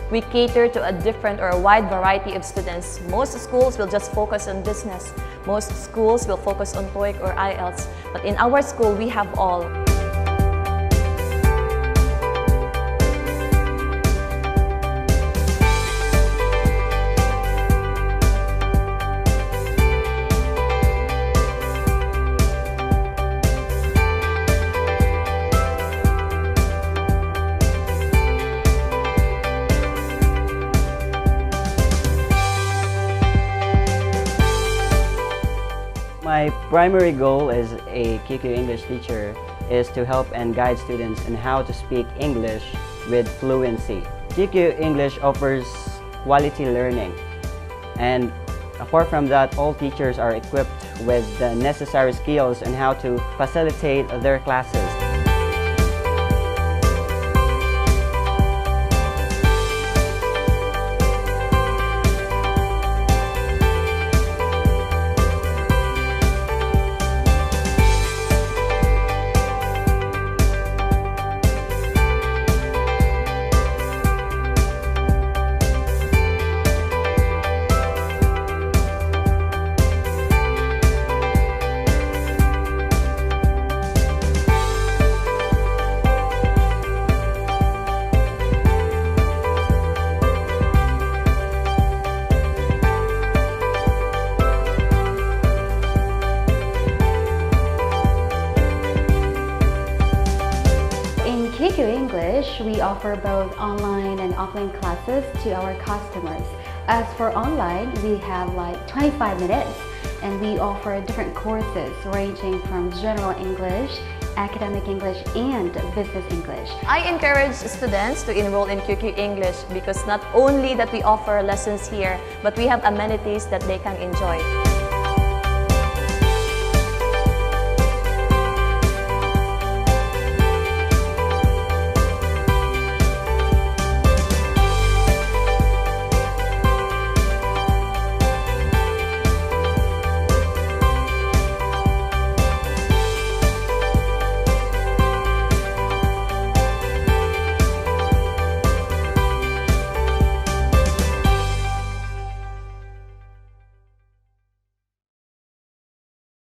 We cater to a different or a wide variety of students. Most schools will just focus on business. Most schools will focus on TOEIC or IELTS. But in our school, we have all. My primary goal as a QQ English teacher is to help and guide students in how to speak English with fluency. QQ English offers quality learning, and apart from that, all teachers are equipped with the necessary skills on how to facilitate their classes. QQ English, we offer both online and offline classes to our customers. As for online, we have like 25 minutes, and we offer different courses ranging from general English, academic English, and business English. I encourage students to enroll in QQ English because not only that we offer lessons here, but we have amenities that they can enjoy.